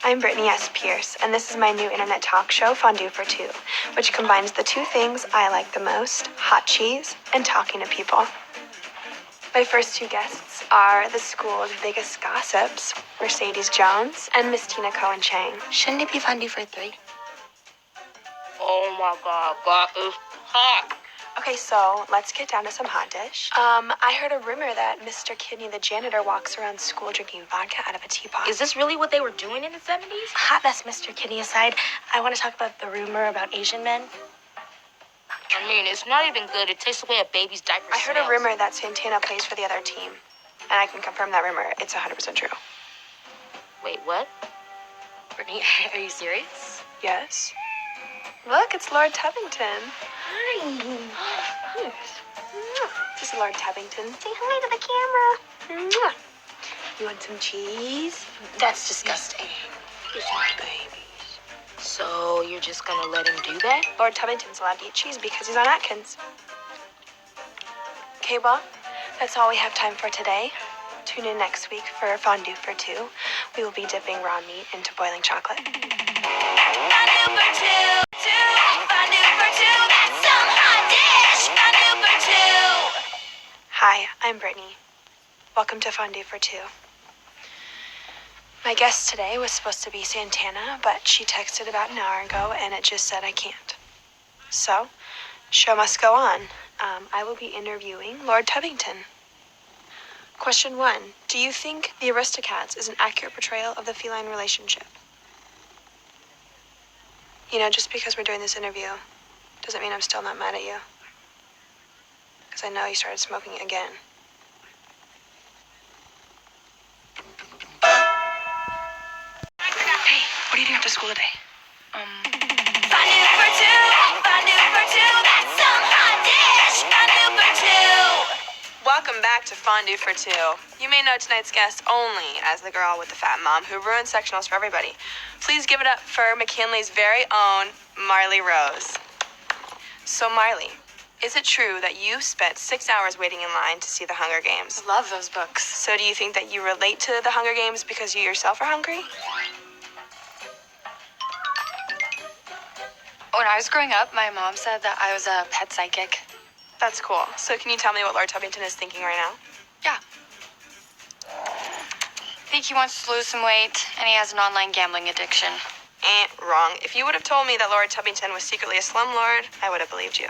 I'm Brittany S. Pierce, and this is my new internet talk show, Fondue For Two, which combines the two things I like the most, hot cheese and talking to people. My first two guests are the school's biggest gossips, Mercedes Jones and Miss Tina Cohen-Chang. Shouldn't it be Fondue For Three? Oh my God, that is hot. Okay, so let's get down to some hot dish. I heard a rumor that Mr. Kidney the janitor walks around school drinking vodka out of a teapot. Is this really what they were doing in the 70s? Hot mess, Mr. Kidney aside, I want to talk about the rumor about Asian men. I mean, it's not even good. It takes away a baby's diaper. I heard a rumor that Santana plays for the other team, and I can confirm that rumor. It's 100% true. Wait, what? Brittany, are you serious? Yes. Look, it's Lord Tubbington. Hi. This is Lord Tubbington. Say hi to the camera. You want some cheese? That's disgusting. These are my babies. So you're just gonna let him do that? Lord Tubbington's allowed to eat cheese because he's on Atkins. Okay, well, that's all we have time for today. Tune in next week for Fondue For Two. We will be dipping raw meat into boiling chocolate. Fondue For Two. Fondue For Two. That's some hot dish. Fondue For Two. Hi, I'm Brittany. Welcome to Fondue For Two. My guest today was supposed to be Santana, but she texted about an hour ago and it just said I can't. So, show must go on. I will be interviewing Lord Tubbington. Question 1. Do you think The Aristocats is an accurate portrayal of the feline relationship? You know, just because we're doing this interview doesn't mean I'm still not mad at you. Because I know you started smoking again. Hey, what are you doing after school today? Fondue For Two. Fondue For Two. That's some hot dish. Fondue For Two. Welcome back to Fondue For Two. You may know tonight's guest only as the girl with the fat mom who ruined sectionals for everybody. Please give it up for McKinley's very own Marley Rose. So Marley, is it true that you spent 6 hours waiting in line to see the Hunger Games? I love those books. So do you think that you relate to the Hunger Games because you yourself are hungry? When I was growing up, my mom said that I was a pet psychic. That's cool. So can you tell me what Lord Tubbington is thinking right now? Yeah. I think he wants to lose some weight, and he has an online gambling addiction. Ain't wrong. If you would have told me that Lord Tubbington was secretly a slumlord, I would have believed you.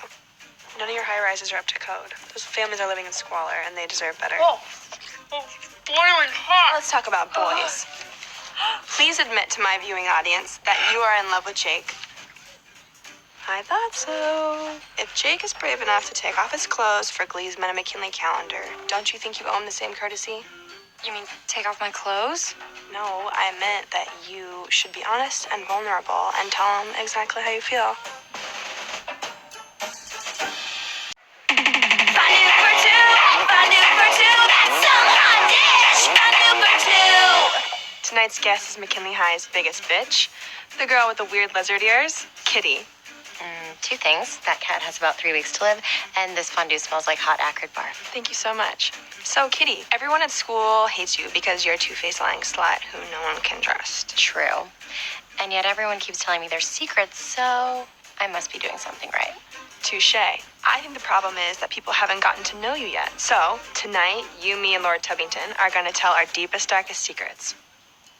None of your high-rises are up to code. Those families are living in squalor, and they deserve better. Oh, boiling hot. Let's talk about boys. Please admit to my viewing audience that you are in love with Jake. I thought so. If Jake is brave enough to take off his clothes for Glee's Men of McKinley calendar, don't you think you owe him the same courtesy? You mean take off my clothes? No, I meant that you should be honest and vulnerable and tell him exactly how you feel. Fondue For Two. Fondue For Two. That's some hot dish. Fondue For Two. Tonight's guest is McKinley High's biggest bitch, the girl with the weird lizard ears, Kitty. Two things. That cat has about 3 weeks to live, and this fondue smells like hot acrid barf. Thank you so much. So, Kitty, everyone at school hates you because you're a two-faced lying slut who no one can trust. True. And yet everyone keeps telling me their secrets, so I must be doing something right. Touche. I think the problem is that people haven't gotten to know you yet. So, tonight, you, me, and Lord Tubbington are going to tell our deepest, darkest secrets.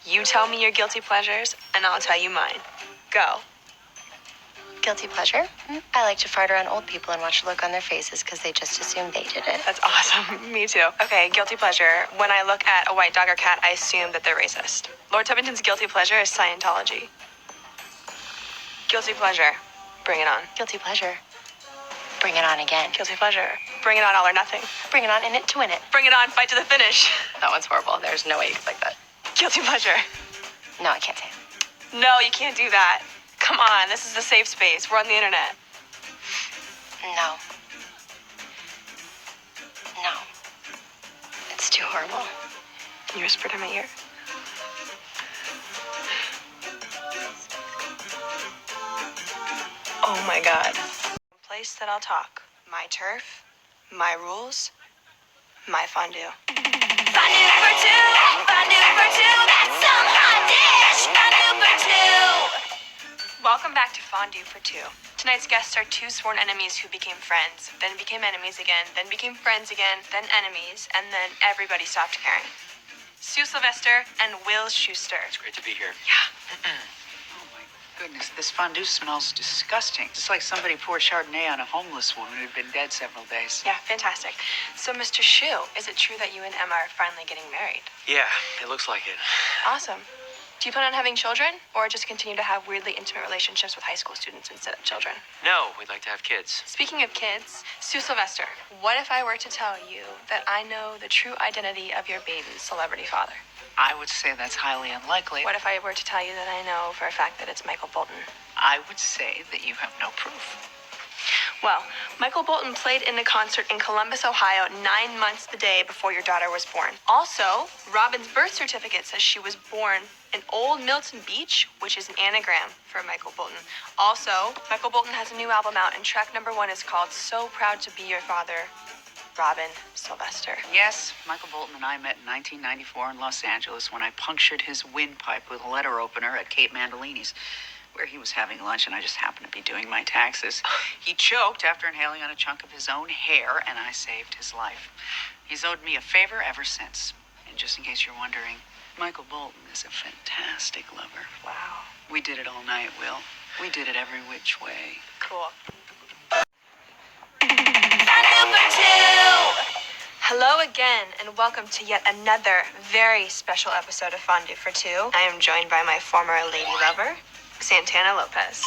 You tell me your guilty pleasures, and I'll tell you mine. Go. Guilty pleasure? I like to fart around old people and watch the look on their faces because they just assume they did it. That's awesome. Me too. Okay, guilty pleasure. When I look at a white dog or cat, I assume that they're racist. Lord Tubbington's guilty pleasure is Scientology. Guilty pleasure. Bring it on. Guilty pleasure. Bring it on again. Guilty pleasure. Bring it on, all or nothing. Bring it on, in it to win it. Bring it on, fight to the finish. That one's horrible. There's no way you could like that. Guilty pleasure. No, I can't say it. No, you can't do that. Come on, this is a safe space. We're on the internet. No. No. It's too horrible. Can you whisper in my ear? Oh my God. Place that I'll talk. My turf, my rules, my fondue. Fondue For Two. Fondue For Two. That's some hot dish. Fondue For Two. Welcome back to Fondue for Two. Tonight's guests are two sworn enemies who became friends, then became enemies again, then became friends again, then enemies, and then everybody stopped caring. Sue Sylvester and Will Schuster. It's great to be here. Yeah. Oh my goodness, this fondue smells disgusting. It's like somebody poured Chardonnay on a homeless woman who'd been dead several days. Yeah, fantastic. So, Mr. Shu, is it true that you and Emma are finally getting married? Yeah, it looks like it. Awesome. Do you plan on having children, or just continue to have weirdly intimate relationships with high school students instead of children? No, we'd like to have kids. Speaking of kids, Sue Sylvester, what if I were to tell you that I know the true identity of your baby's celebrity father? I would say that's highly unlikely. What if I were to tell you that I know for a fact that it's Michael Bolton? I would say that you have no proof. Well, Michael Bolton played in a concert in Columbus, Ohio, 9 months the day before your daughter was born. Also, Robin's birth certificate says she was born in Old Milton Beach, which is an anagram for Michael Bolton. Also, Michael Bolton has a new album out, and track number 1 is called So Proud to Be Your Father, Robin Sylvester. Yes, Michael Bolton and I met in 1994 in Los Angeles when I punctured his windpipe with a letter opener at Cape Mandolini's, where he was having lunch and I just happened to be doing my taxes. He choked after inhaling on a chunk of his own hair, and I saved his life. He's owed me a favor ever since. And just in case you're wondering, Michael Bolton is a fantastic lover. Wow. We did it all night, Will. We did it every which way. Cool. Fondue For Two. Hello again, and welcome to yet another very special episode of Fondue for Two. I am joined by my former lady lover, Santana Lopez.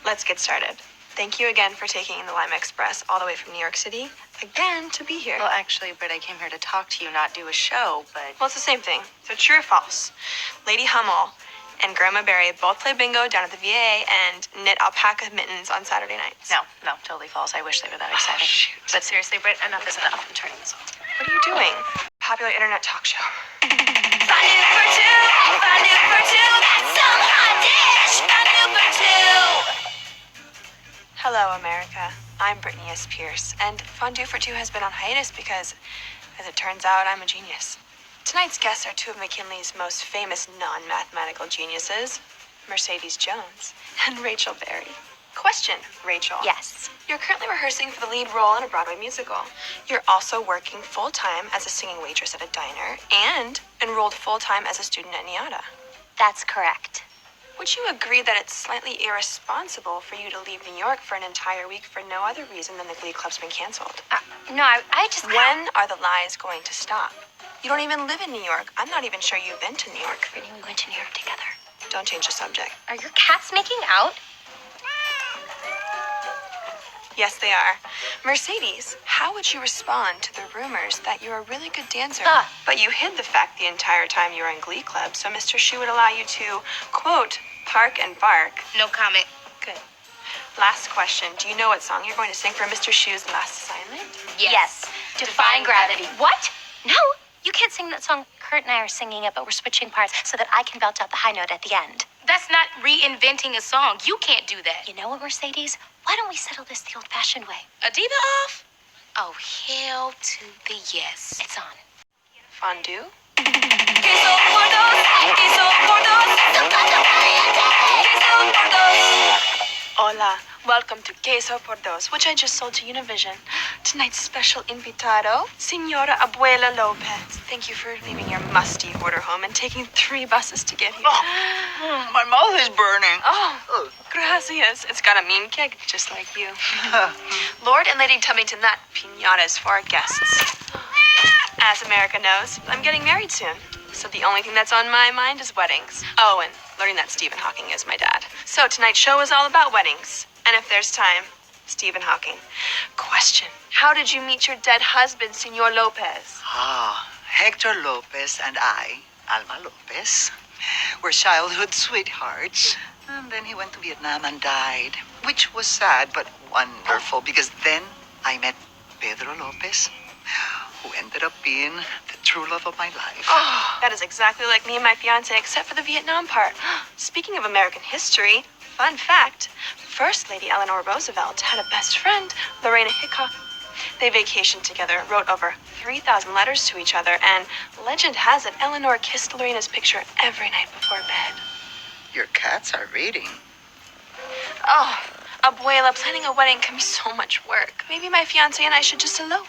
Let's get started. Thank you again for taking the Lime Express all the way from New York City, again, to be here. Well, actually, Britt, I came here to talk to you, not do a show, but... Well, it's the same thing. So true or false? Lady Hummel and Grandma Barry both play bingo down at the VA and knit alpaca mittens on Saturday nights. No, totally false. I wish they were that excited. shoot. But seriously, Britt, enough is enough. I'm turning this off. What are you doing? Popular internet talk show. Fondue For Two. Fondue For Two. That's some hot dish. Fondue For Two. Hello, America. I'm Brittany S. Pierce, and Fondue for Two has been on hiatus because, as it turns out, I'm a genius. Tonight's guests are two of McKinley's most famous non-mathematical geniuses, Mercedes Jones and Rachel Berry. Question, Rachel. Yes. You're currently rehearsing for the lead role in a Broadway musical. You're also working full-time as a singing waitress at a diner and enrolled full-time as a student at NIADA. That's correct. Would you agree that it's slightly irresponsible for you to leave New York for an entire week for no other reason than the Glee Club's been canceled? No, I just... When are the lies going to stop? You don't even live in New York. I'm not even sure you've been to New York. Brittany, we went to New York together. Don't change the subject. Are your cats making out? Yes, they are. Mercedes, how would you respond to the rumors that you're a really good dancer, but you hid the fact the entire time you were in Glee Club, so Mr. Shu would allow you to, quote, park and bark? No comment. Good. Last question. Do you know what song you're going to sing for Mr. Shu's last assignment? Yes. Defying gravity. What? No, you can't sing that song. Kurt and I are singing it, but we're switching parts so that I can belt out the high note at the end. That's not reinventing a song. You can't do that. You know what, Mercedes? Why don't we settle this the old-fashioned way? A diva off? Oh, hell to the yes. It's on. Fondue? Queso por dos. Queso por dos. Zapato caliente. Queso por dos. Hola. Welcome to Queso por Dos, which I just sold to Univision. Tonight's special invitado, Senora Abuela Lopez. Thank you for leaving your musty order home and taking 3 buses to get here. My mouth is burning. Oh, gracias. It's got a mean kick, just like you. Lord and Lady Tubington, that piñata is for our guests. As America knows, I'm getting married soon. So the only thing that's on my mind is weddings. Oh, and learning that Stephen Hawking is my dad. So tonight's show is all about weddings. And if there's time, Stephen Hawking. Question. How did you meet your dead husband, Senor Lopez? Hector Lopez and I, Alma Lopez, were childhood sweethearts. And then he went to Vietnam and died, which was sad but wonderful because then I met Pedro Lopez, who ended up being the true love of my life. Oh, that is exactly like me and my fiance, except for the Vietnam part. Speaking of American history, fun fact, First Lady Eleanor Roosevelt had a best friend, Lorena Hickok. They vacationed together, wrote over 3,000 letters to each other, and legend has it Eleanor kissed Lorena's picture every night before bed. Your cats are reading. Oh, Abuela, planning a wedding can be so much work. Maybe my fiance and I should just elope.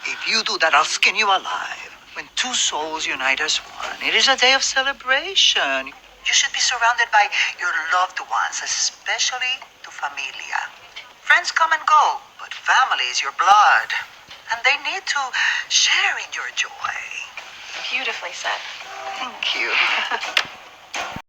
If you do that, I'll skin you alive. When two souls unite as one, it is a day of celebration. You should be surrounded by your loved ones, especially tu familia. Friends come and go, but family is your blood. And they need to share in your joy. Beautifully said. Thank you.